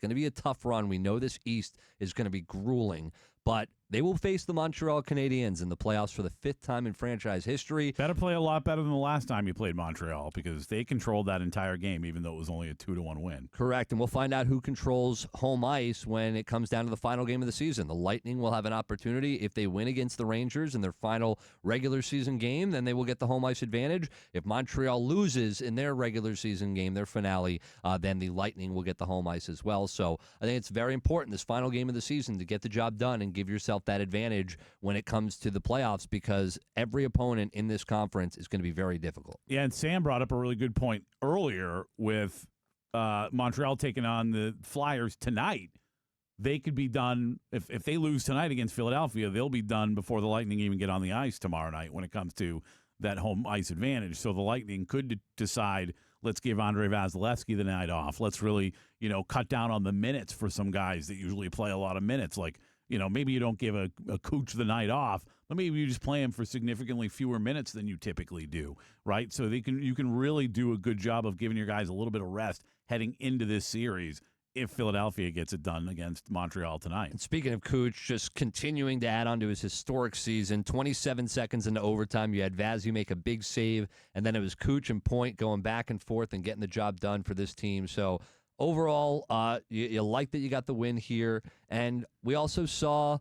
going to be a tough run. We know this East is going to be grueling, but they will face the Montreal Canadiens in the playoffs for the 5th time in franchise history. Better play a lot better than the last time you played Montreal because they controlled that entire game, even though it was only a 2-1 win. Correct, and we'll find out who controls home ice when it comes down to the final game of the season. The Lightning will have an opportunity. If they win against the Rangers in their final regular season game, then they will get the home ice advantage. If Montreal loses in their regular season game, their finale, then the Lightning will get the home ice as well. So I think it's very important, this final game of the season, to get the job done and give yourself that advantage when it comes to the playoffs, because every opponent in this conference is going to be very difficult. Yeah, and Sam brought up a really good point earlier with Montreal taking on the Flyers tonight. They could be done, if they lose tonight against Philadelphia, they'll be done before the Lightning even get on the ice tomorrow night when it comes to that home ice advantage. So the Lightning could decide, let's give Andrei Vasilevsky the night off. Let's really, cut down on the minutes for some guys that usually play a lot of minutes. Like, maybe you don't give a Cooch the night off, but maybe you just play him for significantly fewer minutes than you typically do, right? So you can really do a good job of giving your guys a little bit of rest heading into this series if Philadelphia gets it done against Montreal tonight. And speaking of Cooch, just continuing to add on to his historic season, 27 seconds into overtime, you had Vazzy make a big save, and then it was Cooch and Point going back and forth and getting the job done for this team. So overall, you like that you got the win here. And we also saw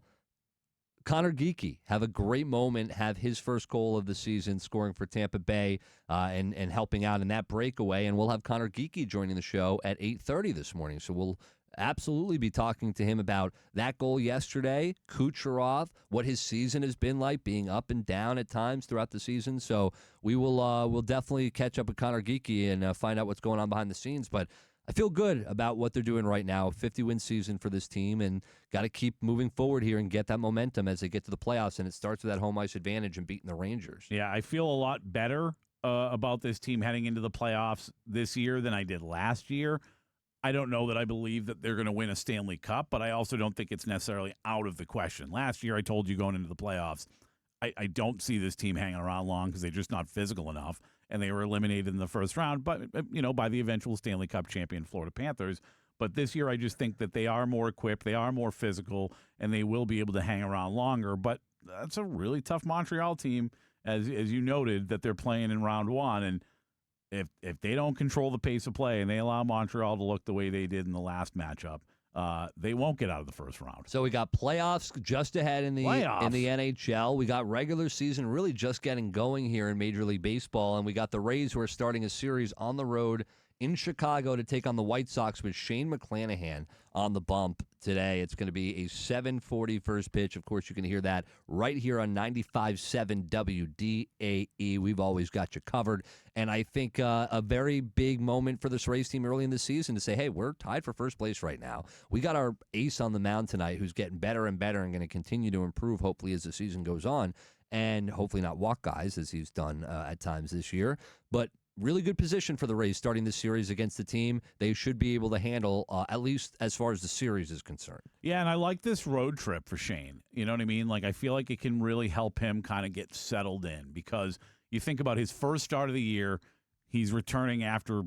Connor Geekie have a great moment, have his first goal of the season, scoring for Tampa Bay and helping out in that breakaway. And we'll have Connor Geekie joining the show at 8:30 this morning. So we'll absolutely be talking to him about that goal yesterday, Kucherov, what his season has been like, being up and down at times throughout the season. So we will we'll definitely catch up with Connor Geekie and find out what's going on behind the scenes. But I feel good about what they're doing right now. 50-win season for this team, and got to keep moving forward here and get that momentum as they get to the playoffs. And it starts with that home ice advantage and beating the Rangers. Yeah, I feel a lot better about this team heading into the playoffs this year than I did last year. I don't know that I believe that they're going to win a Stanley Cup, but I also don't think it's necessarily out of the question. Last year, I told you going into the playoffs, I don't see this team hanging around long because they're just not physical enough, and they were eliminated in the first round, but by the eventual Stanley Cup champion Florida Panthers. But this year, I just think that they are more equipped, they are more physical, and they will be able to hang around longer. But that's a really tough Montreal team, as you noted, that they're playing in round one. And if they don't control the pace of play and they allow Montreal to look the way they did in the last matchup, they won't get out of the first round. So we got playoffs just ahead in the NHL. We got regular season really just getting going here in Major League Baseball, and we got the Rays who are starting a series on the road in Chicago to take on the White Sox with Shane McClanahan on the bump today. It's going to be a 7:40 first pitch. Of course, you can hear that right here on 95.7 WDAE. We've always got you covered. And I think a very big moment for this Rays team early in the season to say, hey, we're tied for first place right now. We got our ace on the mound tonight who's getting better and better and going to continue to improve, hopefully, as the season goes on. And hopefully not walk guys, as he's done at times this year. But really good position for the Rays starting this series against the team they should be able to handle, at least as far as the series is concerned. Yeah, and I like this road trip for Shane. You know what I mean? Like, I feel like it can really help him kind of get settled in, because you think about his first start of the year, he's returning after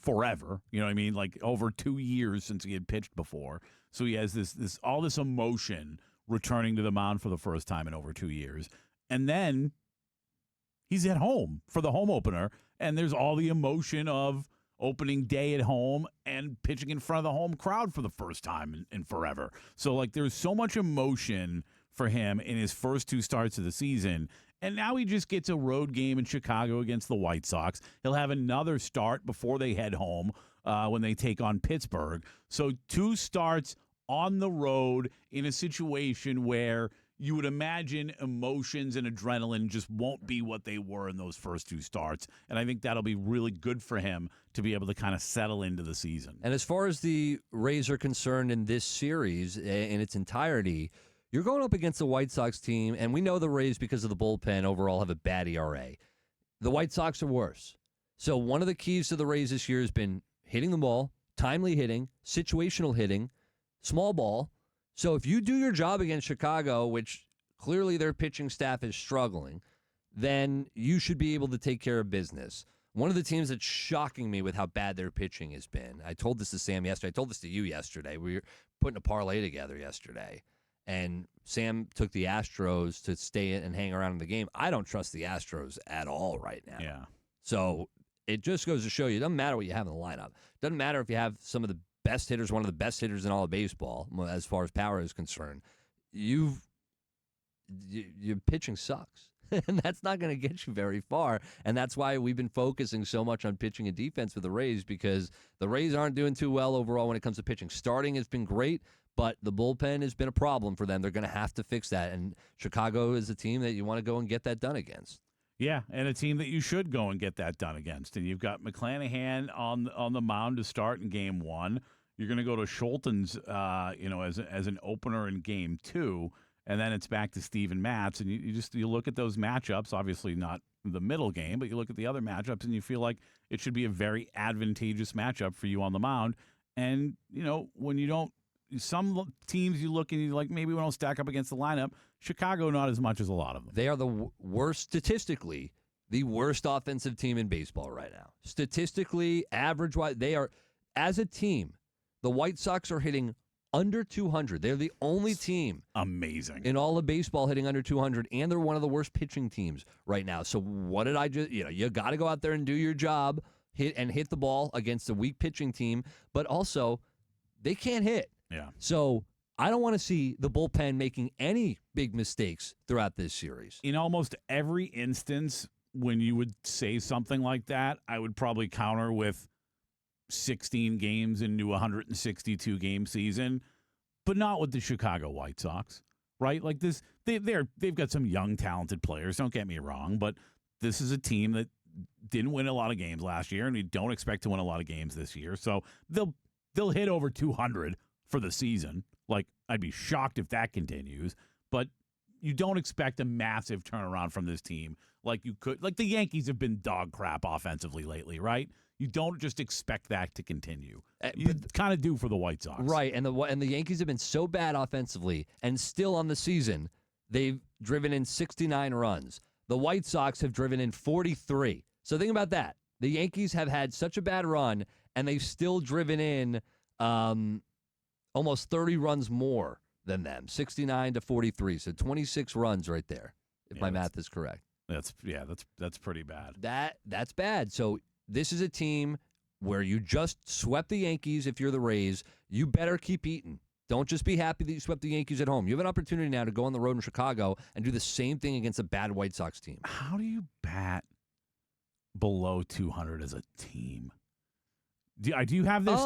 forever. You know what I mean? Like over 2 years since he had pitched before. So he has this all this emotion returning to the mound for the first time in over 2 years. And then he's at home for the home opener, and there's all the emotion of opening day at home and pitching in front of the home crowd for the first time in forever. So, like, there's so much emotion for him in his first two starts of the season, and now he just gets a road game in Chicago against the White Sox. He'll have another start before they head home when they take on Pittsburgh. So 2 starts on the road in a situation where you would imagine emotions and adrenaline just won't be what they were in those first 2 starts. And I think that'll be really good for him to be able to kind of settle into the season. And as far as the Rays are concerned in this series in its entirety, you're going up against the White Sox team, and we know the Rays, because of the bullpen, overall have a bad ERA. The White Sox are worse. So one of the keys to the Rays this year has been hitting the ball, timely hitting, situational hitting, small ball. So if you do your job against Chicago, which clearly their pitching staff is struggling, then you should be able to take care of business. One of the teams that's shocking me with how bad their pitching has been. I told this to Sam yesterday. I told this to you yesterday. We were putting a parlay together yesterday, and Sam took the Astros to stay in and hang around in the game. I don't trust the Astros at all right now. Yeah. So it just goes to show you, it doesn't matter what you have in the lineup. It doesn't matter if you have some of the best hitters, one of the best hitters in all of baseball, as far as power is concerned. Your pitching sucks. And that's not going to get you very far. And that's why we've been focusing so much on pitching and defense with the Rays, because the Rays aren't doing too well overall when it comes to pitching. Starting has been great, but the bullpen has been a problem for them. They're going to have to fix that. And Chicago is a team that you want to go and get that done against. Yeah, and a team that you should go and get that done against. And you've got McClanahan on the mound to start in Game 1. You're going to go to Schulten's, as an opener in Game 2. And then it's back to Steven Matz, and you look at those matchups, obviously not the middle game, but you look at the other matchups, and you feel like it should be a very advantageous matchup for you on the mound. And, when you don't, some teams you look and you're like, maybe we don't stack up against the lineup. Chicago, not as much as a lot of them. They are the worst, statistically, the worst offensive team in baseball right now. Statistically, average-wise, they are, as a team, the White Sox are hitting under 200. They're the only team amazing in all of baseball hitting under 200, and they're one of the worst pitching teams right now. So what did I just, you got to go out there and do your job, hit the ball against a weak pitching team, but also they can't hit. Yeah. So I don't want to see the bullpen making any big mistakes throughout this series. In almost every instance, when you would say something like that, I would probably counter with 16 games into a 162-game season, but not with the Chicago White Sox, right? Like this, they've got some young, talented players, don't get me wrong, but this is a team that didn't win a lot of games last year, and we don't expect to win a lot of games this year, so they'll hit over 200 for the season. Like, I'd be shocked if that continues, but you don't expect a massive turnaround from this team like you could. Like the Yankees have been dog crap offensively lately, right? You don't just expect that to continue. You kind of do for the White Sox. Right, and the Yankees have been so bad offensively, and still on the season, they've driven in 69 runs. The White Sox have driven in 43. So think about that. The Yankees have had such a bad run, and they've still driven in almost 30 runs more than them, 69 to 43. So 26 runs right there, if my math is correct. That's pretty bad. That's bad. So this is a team where you just swept the Yankees. If you're the Rays, you better keep eating. Don't just be happy that you swept the Yankees at home. You have an opportunity now to go on the road in Chicago and do the same thing against a bad White Sox team. How do you bat below 200 as a team? Do you have this?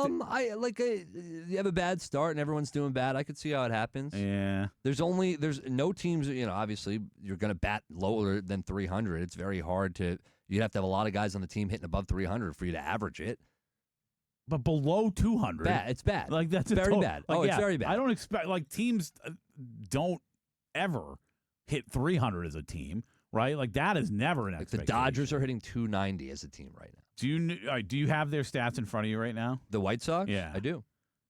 You have a bad start and everyone's doing bad. I could see how it happens. Yeah. There's no teams. Obviously you're going to bat lower than 300. It's very hard to. You'd have to have a lot of guys on the team hitting above 300 for you to average it. But below 200, it's bad. Like that's very bad. It's very bad. I don't expect teams don't ever hit 300 as a team, right? Like that is never an expectation. The Dodgers are hitting 290 as a team right now. Do you have their stats in front of you right now? The White Sox? Yeah, I do.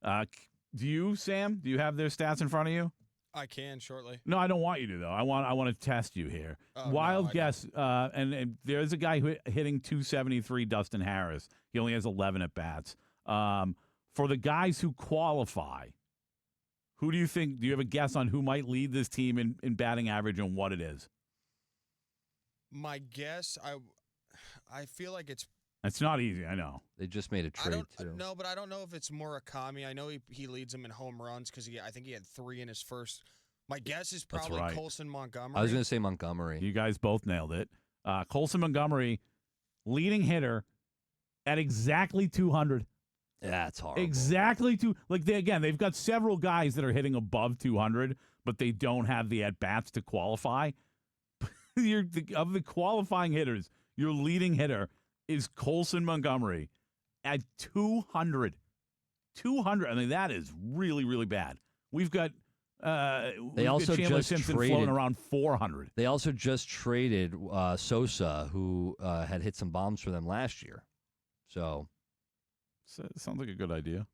Do you, Sam? Do you have their stats in front of you? I can shortly. No, I don't want you to though. I want to test you here. Wild guess. And there's a guy hitting 273. Dustin Harris. He only has 11 at bats. For the guys who qualify, who do you think? Do you have a guess on who might lead this team in batting average and what it is? My guess, I feel like it's not easy. I know they just made a trade too. No, but I don't know if it's Murakami. I know he leads them in home runs because I think he had 3 in his first. My guess is probably right. Colson Montgomery. I was going to say Montgomery. You guys both nailed it. Colson Montgomery, leading hitter at exactly 200. That's horrible. Exactly they've got several guys that are hitting above 200, but they don't have the at bats to qualify. Of the qualifying hitters, your leading hitter is Colson Montgomery at 200. 200. I mean, that is really, really bad. We've got also Chandler just Simpson traded, floating around 400. They also just traded Sosa, who had hit some bombs for them last year. So it sounds like a good idea.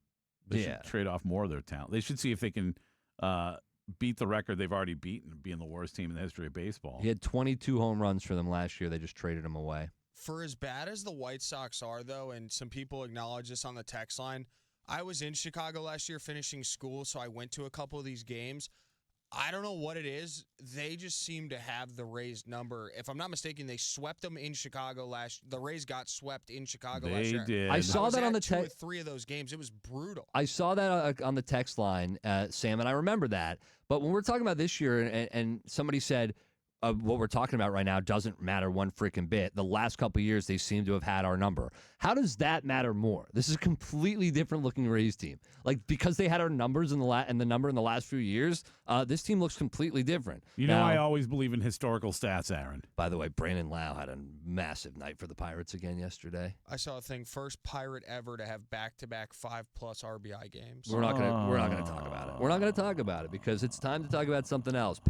They should trade off more of their talent. They should see if they can beat the record they've already beaten, being the worst team in the history of baseball. He had 22 home runs for them last year. They just traded him away. For as bad as the White Sox are, though, and some people acknowledge this on the text line, I was in Chicago last year finishing school, so I went to a couple of these games. I don't know what it is. They just seem to have the Rays number. If I'm not mistaken, they swept them in Chicago the Rays got swept in Chicago last year. They did. I saw that on the two or text. three of those games. It was brutal. I saw that on the text line, Sam, and I remember that. But when we're talking about this year, and somebody said what we're talking about right now doesn't matter one freaking bit. The last couple of years, they seem to have had our number. How does that matter more? This is a completely different looking Rays team. Like, because they had our numbers and the number in the last few years, this team looks completely different. You know, I always believe in historical stats, Aaron. By the way, Brandon Lau had a massive night for the Pirates again yesterday. I saw a thing, first Pirate ever to have back-to-back 5+ RBI games. We're not gonna talk about it. We're not gonna talk about it because it's time to talk about something else.